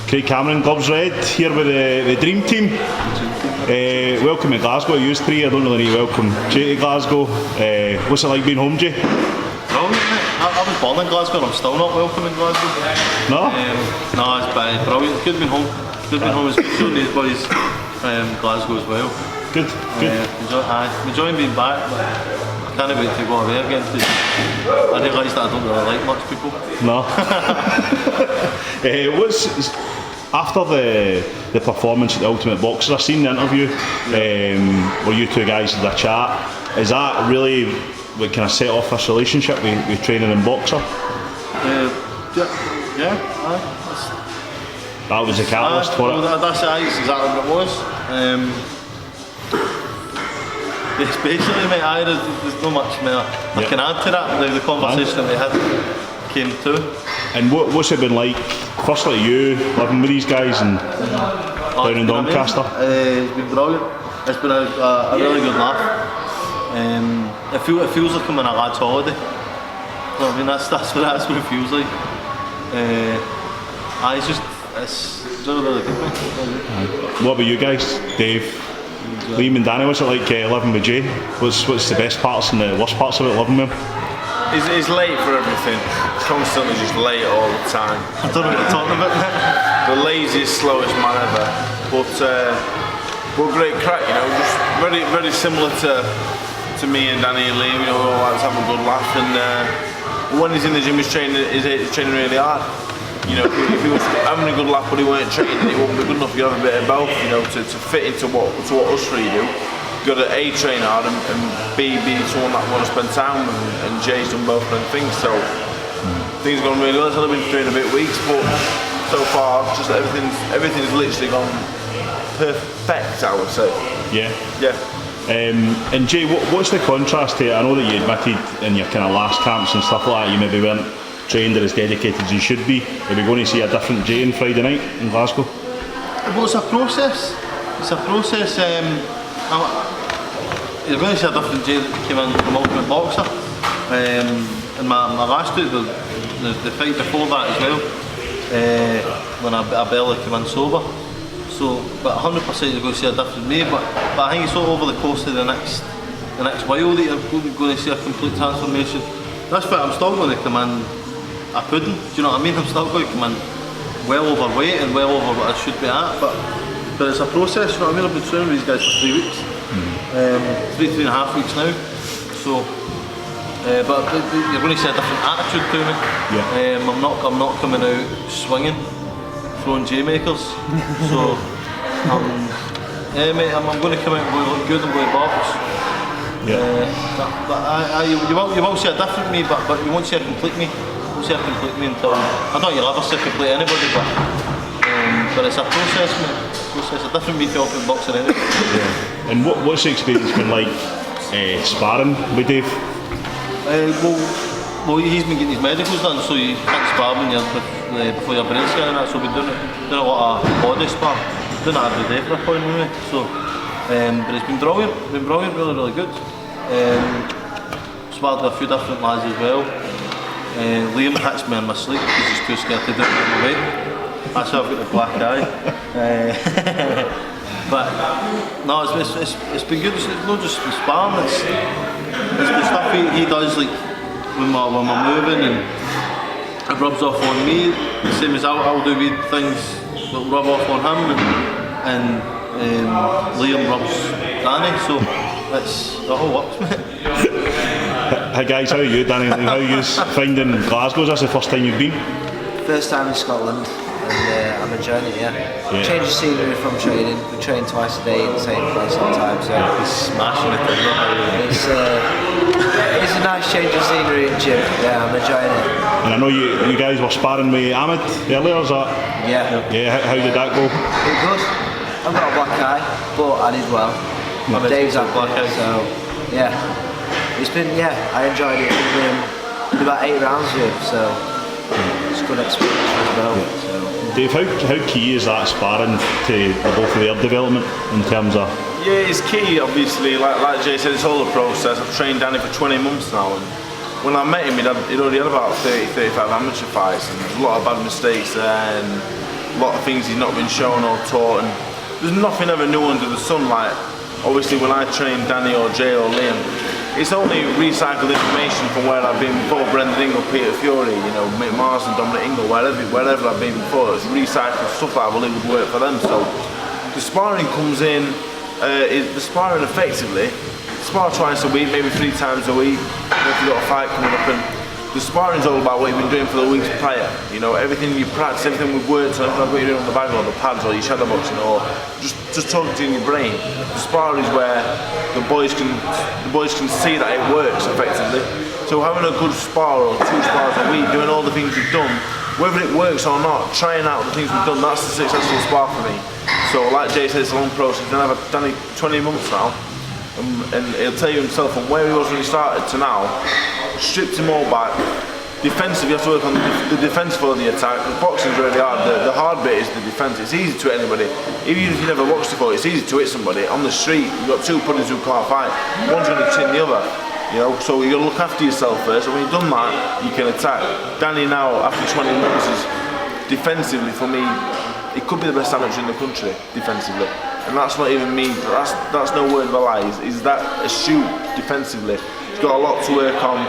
Craig Cameron, gloves red, here with the Dream Team. Welcome to Glasgow, you three. I don't really need to welcome Jay to Glasgow. What's it like being home, Jay? Brilliant, mate. I was born in Glasgow and I'm still not welcome in Glasgow. No? No, it's brilliant. Good being home. Good being home. It's good showing these boys Glasgow as well. Good, good. Enjoying being back, but I can't wait to go away again. I realise that I don't really like much people. No. After the performance at the Ultimate Boxer, I seen the interview where you two guys had a chat. Is that really what kind of set off this relationship with training and boxer? That was the catalyst for it? That's exactly what it was. It's basically, mate, there's not much more I can add to that. The conversation that we had came to. And what's it been like, firstly you, living with these guys and down in Doncaster? It's been brilliant. It's been a really good laugh. It feels like I'm on a lad's holiday. You know what I mean? That's what it feels like. It's really good, mate. What about you guys, Dave? Liam and Danny, what's it like living with Jay? What's the best parts and the worst parts of it living with him? He's late for everything. Constantly just late all the time. I don't know what you're talking about. The laziest, slowest man ever. But we're great crack, you know. Just very similar to me and Danny and Liam. You know, we all like to have a good laugh. And when he's in the gym, he's training really hard. You know, if he was having a good laugh but he weren't training, it wouldn't be good enough. You have a bit of both, you know, to fit into what us three do. You've got to A, train hard and B, be someone that want to spend time with, and Jay's done both of them things, so things have gone really well. It's only been 3 and a bit weeks, but so far just everything's literally gone perfect, I would say. Yeah. Yeah. And Jay, what's the contrast here? I know that you admitted in your kind of last camps and stuff like that you maybe weren't trained or as dedicated as you should be. Are we going to see a different Jay on Friday night in Glasgow? Well, it's a process. It's a process. You're going to see a different Jay that came in from Ultimate Boxer. And my last two, the fight before that as well, when I barely came in sober. So, but 100% you're going to see a different me. But I think it's all over the course of the next while that you're going to see a complete transformation. That's why I'm still going to come in a pudding. Do you know what I mean? I'm still going to come in well overweight and well over what I should be at. But it's a process. You know what I mean? I've been training with these guys for 3 weeks. 3.5 weeks now. So, but you're going to see a different attitude to me. Yeah. I'm not coming out swinging, throwing J-makers. So, mate, I'm going to come out and look good and go to box. Yeah. But you won't see a different me, but you won't see a complete me. You won't see a complete me until I don't think you'll ever see a complete anybody. But it's a process, mate. It's a different me to open boxing anyway. Yeah. And what's the experience been like sparring with Dave? Well, he's been getting his medicals done, so you can't spar when you're before your brain scan and that. So we've been doing a lot of body spar, doing that every day for a point anyway. So, but it's been brilliant. Really, really good. Sparred with a few different lads as well. Liam hits me in my sleep because he's too scared to do it in my way. That's how I've got the black eye. But no, it's been good. It's not just the sparring. It's the stuff he does, like when we're moving, and it rubs off on me. The same as I'll do weird things that rub off on him, and Liam rubs Danny. So it all works, mate. Hey guys, how are you, Danny? How are you finding Glasgow? Is this the first time you've been? First time in Scotland, and I'm enjoying it, yeah. Change of scenery from training. We train twice a day in the same place all the time, so he's smashing it. It's a nice change of scenery in gym. Yeah, I'm enjoying it. And I know you guys were sparring with Ahmed earlier, is that? Yeah. Yeah, how did that go? Good. I've got a black eye, but I did well. Dave's had black eye, so yeah. It's been, I enjoyed it. We've did about 8 rounds with him, so it's a good experience as well. So. Dave, how key is that sparring to both of their development in terms of? Yeah, it's key, obviously. Like Jay said, it's all a process. I've trained Danny for 20 months now, and when I met him, he'd already had about 30-35 amateur fights, and there's a lot of bad mistakes there. And a lot of things he's not been shown or taught, and there's nothing ever new under the sun. Like, obviously when I train Danny or Jay or Liam, it's only recycled information from where I've been before. Brendan Ingle, Peter Fury, you know, Mick Marsden, Dominic Ingle, wherever I've been before, it's recycled stuff that I believe would work for them. So the sparring comes in, the sparring effectively, spar twice a week, maybe 3 times a week, if you've got a fight coming up, and the sparring's all about what you've been doing for the weeks prior. You know, everything you practice, everything we've worked on, what you're doing on the bag or the pads or your shadow boxing, or just talking to you in your brain. The spar is where the boys can see that it works effectively. So having a good spar or 2 spars a week, doing all the things we've done, whether it works or not, trying out the things we've done, that's the successful spar for me. So like Jay said, it's a long process. Then I've done it 20 months now, and he'll tell you himself from where he was when he started to now, stripped him all back. Defensive, you have to work on the defence for the attack. Boxing's really hard. The hard bit is the defence. It's easy to hit anybody. Even if you never boxed before, it's easy to hit somebody. On the street, you've got 2 puddings who can't fight. One's going to chin the other. You know, so you've got to look after yourself first, and when you've done that, you can attack. Danny now, after 20 months, is defensively for me, it could be the best amateur in the country, defensively. And that's not even me, that's no word of a lie. He's that astute defensively. He's got a lot to work on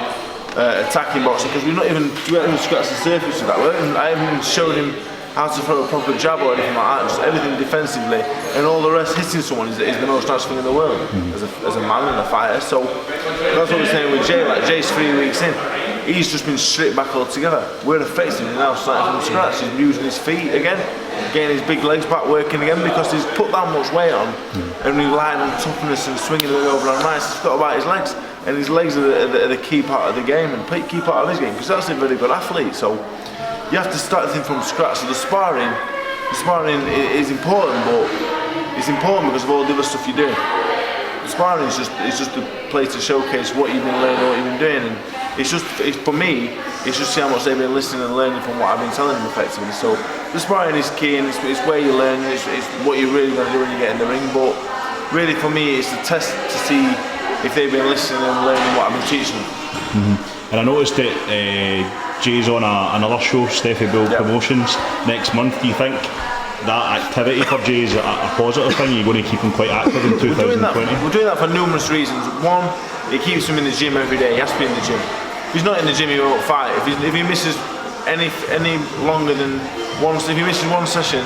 attacking boxing, because we haven't even scratched the surface of that. I haven't showed him how to throw a proper jab or anything like that, just everything defensively, and all the rest. Hitting someone is the most natural thing in the world as a man and a fighter. So that's what we're saying with Jay. Like, Jay's 3 weeks in, he's just been stripped back altogether. We're effectively now starting from scratch. He's using his feet again, getting his big legs back working again, because he's put that much weight on and relying on toughness and swinging it over on nice. He's forgot about his legs, and his legs are the key part of the game and key part of his game, because that's a very good athlete. So you have to start everything from scratch. So the sparring is important, but it's important because of all the other stuff you're doing. The sparring is just a place to showcase what you've been learning, what you've been doing, and for me, it's just see how much they've been listening and learning from what I've been telling them effectively. So the sparring is key, and it's where you learn, it's what you're really going to do when you get in the ring. But really for me, it's a test to see if they've been listening and learning what I've been teaching them. And I noticed that Jay's on another show, Steffi Bill Promotions, next month. Do you think that activity for Jay is a positive thing? You're going to keep him quite active in 2020? We're doing that for numerous reasons. One, it keeps him in the gym every day. He has to be in the gym. If he's not in the gym, he won't fight. If he misses any longer than once, if he misses one session,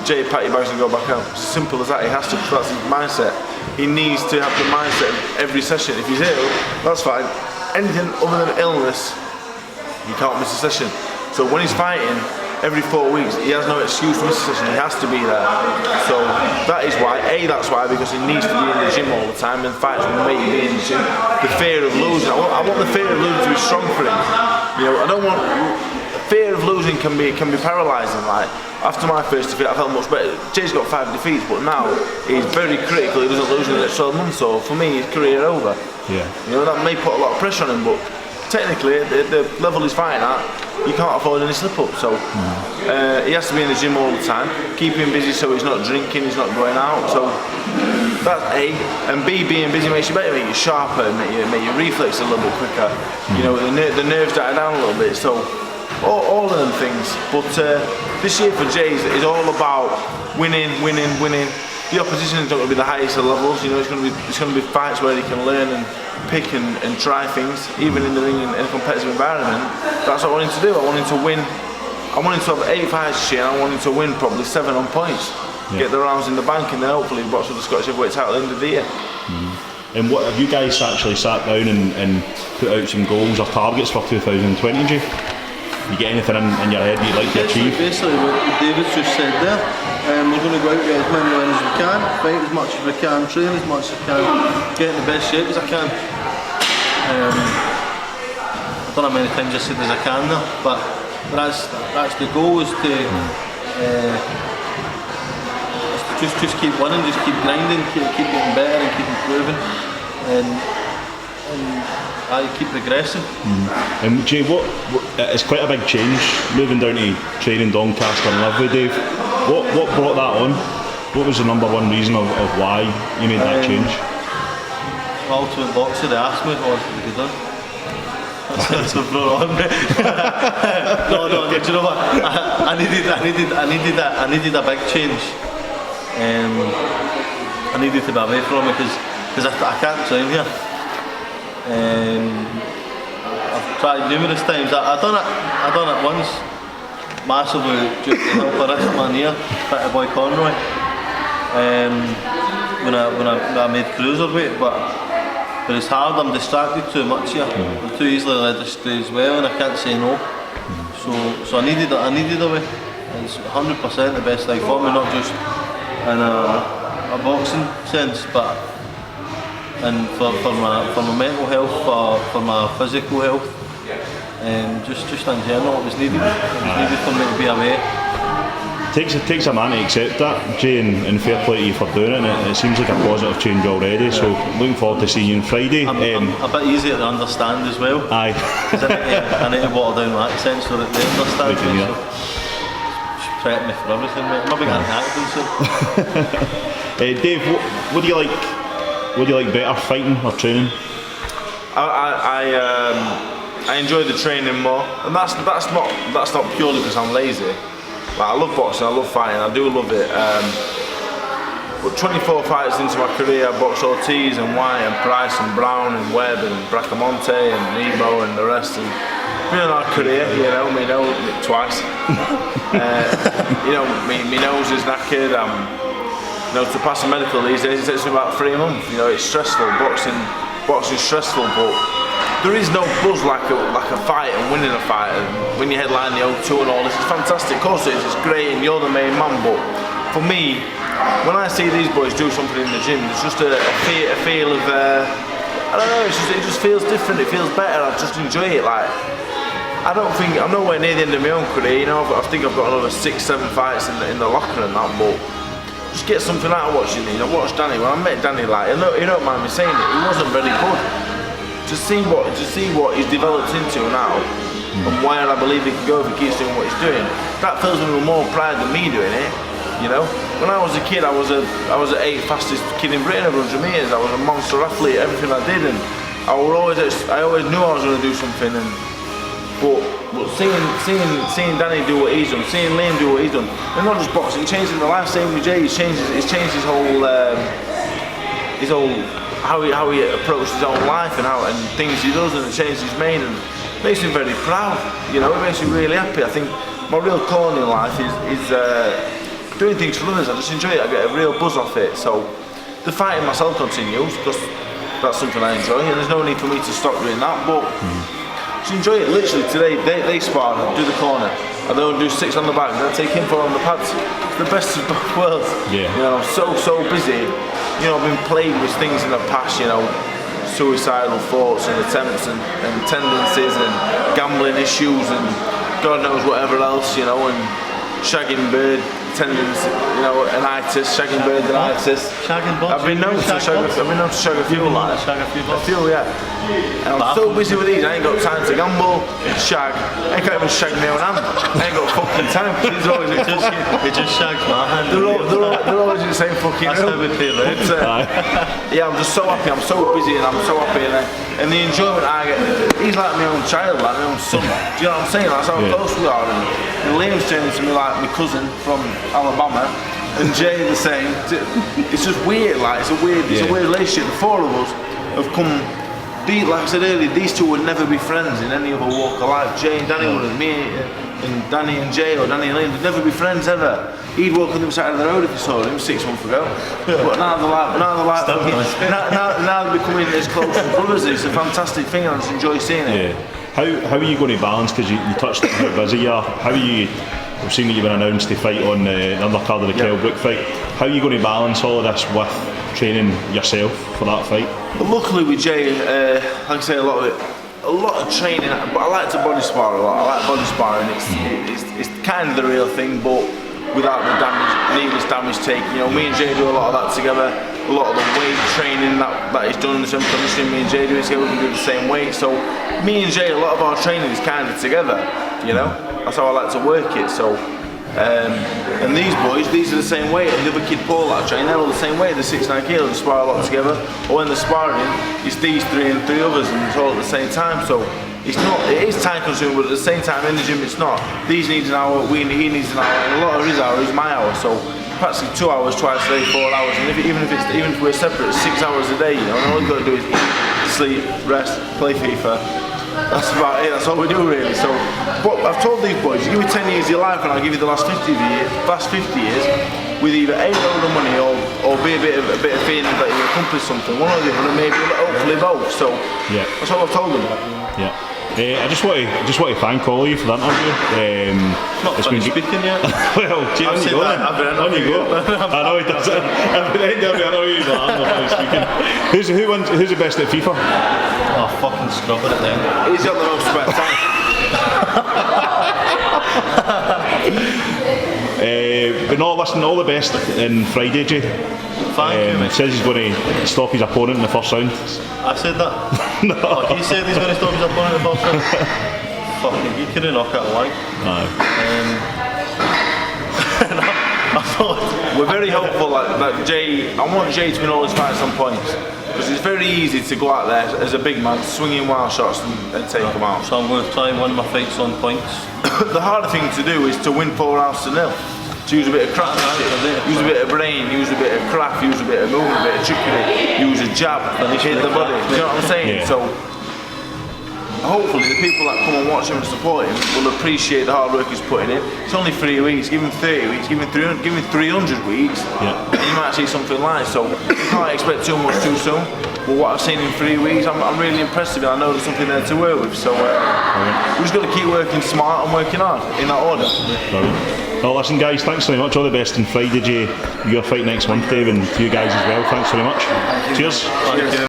Jay pack your bags and go back out. It's as simple as that. He has to. That's his mindset. He needs to have the mindset of every session. If he's ill, that's fine. Anything other than illness, he can't miss a session. So when he's fighting, every 4 weeks, he has no excuse to miss a session. He has to be there. So that is why. That's why, because he needs to be in the gym all the time, and fights will make you be in the gym. The fear of losing. I want the fear of losing to be strong for him. You know, I don't want. Fear of losing can be paralysing. Like, after my first defeat, I felt much better. Jay's got 5 defeats, but now he's very critical. He doesn't lose in the next 12 months. So for me, his career over. Yeah. You know, that may put a lot of pressure on him, but technically, the level he's fighting at, you can't afford any slip-up. So he has to be in the gym all the time, keep him busy so he's not drinking, he's not going out. So that's A. And B, being busy makes you better, make you sharper, make your reflex a little bit quicker. You know, the nerves die down a little bit. So all of them things. But this year for Jay is all about winning. The opposition is not going to be the highest of levels. You know, it's going to be fights where he can learn and pick and try things, even in the ring in a competitive environment. That's what I want him to do. I want him to win. I want him to have 8 fights this year, and I want him to win probably 7 on points. Get the rounds in the bank, and then hopefully box with the Scottish heavyweight title at the end of the year. And what have you guys actually sat down and put out some goals or targets for 2020, Jay? You get anything in your head you'd like to achieve? Basically what David's just said there. We're going to go out and get as many wins as we can, fight as much as we can, train as much as I can, get in the best shape as I can. I don't know how many times I said as I can there, but that's the goal, is to just keep winning, just keep grinding, keep getting better and keep improving, and I keep progressing. And Jay, what it's quite a big change moving down to training Doncaster and Lively, Dave. What brought that on? What was the number one reason of why you made that change? Ultimate Boxer, they asked me if I wanted to be done. since I've brought on. No, do you know what? I needed a big change. I needed to be away from it because I can't train here. I've tried numerous times. I done it once, massively due to the help of this man here, Pretty Boy Conroy. When I made cruiserweight, but it's hard. I'm distracted too much here. I'm too easily led astray as well, and I can't say no. So I needed a way. It's 100% the best thing for me, not just in a boxing sense, but and for my mental health, for my physical health, just in general. It was needed for me to be away. It takes a man to accept that, Jay, and fair play to you for doing it, and it seems like a positive change already, so looking forward to seeing you on Friday. I'm a bit easier to understand as well. Aye. I need to water down my accent so that they understand me. So prep me for everything, mate. I'm a big acting, so. Dave, what do you like? What do you like better, fighting or training? I enjoy the training more, and that's not purely because I'm lazy. Like, I love boxing, I love fighting, I do love it. But 24 fights into my career, I boxed Ortiz and White and Price and Brown and Webb and Bracamonte and Nemo and the rest. And been in our career, me nose twice. Me nose is knackered. To pass a medical these days, it takes me about 3 months. It's stressful. Boxing's stressful, but there is no buzz like a fight and winning a fight. And when you headline the O2 and all this, it's fantastic. Of course, it's great, and you're the main man. But for me, when I see these boys do something in the gym, there's just a feel of I don't know. It just feels different. It feels better. I just enjoy it. I'm nowhere near the end of my own career. I think I've got another 6-7 fights in the locker and that, but just get something out of watching it. I watched Danny. When I met Danny, you don't mind me saying it, he wasn't very good. To see what he's developed into now, and where I believe he can go if he keeps doing what he's doing, that fills me with more pride than me doing it. When I was a kid, I was the 8th fastest kid in Britain over 100 metres. I was a monster athlete. Everything I did, and I always knew I was going to do something. But seeing Danny do what he's done, seeing Liam do what he's done, and not just boxing, changing the life. Same with Jay, he's changed his whole how he approaches his own life and things he does and the changes he's made, and it makes me very proud. It makes me really happy. I think my real calling in life is doing things for others. I just enjoy it. I get a real buzz off it. So the fighting myself continues because that's something I enjoy, and there's no need for me to stop doing that. But just enjoy it. Literally today they spar, do the corner. I don't do 6 on the back. Then I take him 4 on the pads. It's the best of both worlds. Yeah. I'm so busy. I've been plagued with things in the past. Suicidal thoughts and attempts and tendencies and gambling issues and God knows whatever else. And shagging bird tendons, an itis, shagging bird and itis. I've been known to shag a few like a few, yeah. And I'm so busy with these, I ain't got time to gamble, shag. I can't even shag my own hand. I ain't got fucking time. It just shags my hand. They're always in the same fucking room. That's how we feel, right? Yeah, I'm just so happy. I'm so busy and I'm so happy, and the enjoyment I get. He's like my own child, like my own son. Do you know what I'm saying? That's how close we are. And Liam's turning to me like my cousin from Alabama, and Jay the same. It's just weird, it's a weird relationship. The 4 of us have come. Like I said earlier, these 2 would never be friends in any other walk of life. Jay and Danny wouldn't. Me and Danny and Jay, or Danny and Liam would never be friends ever. He'd walk on the side of the road if he saw him 6 months ago. But now they're becoming as close as brothers. It's a fantastic thing, and I just enjoy seeing it. Yeah. How are you going to balance? Because you touched on how busy you are. How are you? We've seen that you've been announced to fight on the undercard of the Kell Brook fight. How are you going to balance all of this with training yourself for that fight? But luckily with Jay, like I say, a lot of training, but I like to body spar a lot. I like body sparring. It's kind of the real thing, but without the needless damage taken. Me and Jay do a lot of that together. A lot of the weight training that he's done in the same conditioning, me and Jay do it together. We can do the same weight. So me and Jay, a lot of our training is kind of together. That's how I like to work it. So, and these boys, these are the same weight. And the other kid Paul that I train, they're all the same weight. They're 6'9" kilos. They spar a lot together. Or when they're sparring, it's these 3 and 3 others, and it's all at the same time. So it's not. It is time consuming, but at the same time in the gym, it's not. These needs an hour, he needs an hour, and a lot of his hour is my hour. So practically 2 hours twice a day, 4 hours, and even if we're separate, 6 hours a day, you know, and all we've got to do is eat, sleep, rest, play FIFA. That's about it. That's all we do really. So, but I've told these boys, you give me 10 years of your life, and I'll give you the last 50 years with either A, load of money, or be a bit of feeling that you accomplished something. One or the other, and maybe hopefully both. So yeah, that's what I've told them. Yeah. I just want to thank all of you for the interview. Not been speaking yet. Well, Jay, on you go then. On you go. I know he does it. At the end of it, I know he's like, I'm not really speaking. Who's the best at FIFA? Oh, fucking scrub it then. He's got the most spare time. But no, listen, all the best in Friday, Jay. Thank you, mate. Says he's going to stop his opponent in the first round. I said that? No. Oh, he said he's going to stop his opponent in the first round? Fucking, he couldn't knock out a leg. I thought... We're very hopeful that Jay, I want Jay to win all his fights on points. Because it's very easy to go out there as a big man, swinging wild shots and take them out. So I'm going to try and win my fights on points. The harder thing to do is to win 4 rounds to nil. To use a bit of craftsmanship, use a bit of brain, use a bit of craft, use a bit of movement, a bit of trickery, use a jab, hit the body. Do you know what I'm saying? Yeah. So hopefully the people that come and watch him and support him will appreciate the hard work he's putting in. It's only 3 weeks, give him 30 weeks, give him 300 weeks, and you might see something like. So you can't expect too much too soon. But what I've seen in 3 weeks, I'm really impressed with it. I know there's something there to work with. So we've just got to keep working smart and working hard in that order. Well, listen, guys, thanks very much. All the best on Friday, Jay. Your fight next month, Dave, and to you guys as well. Thanks very much. Cheers. Thank you.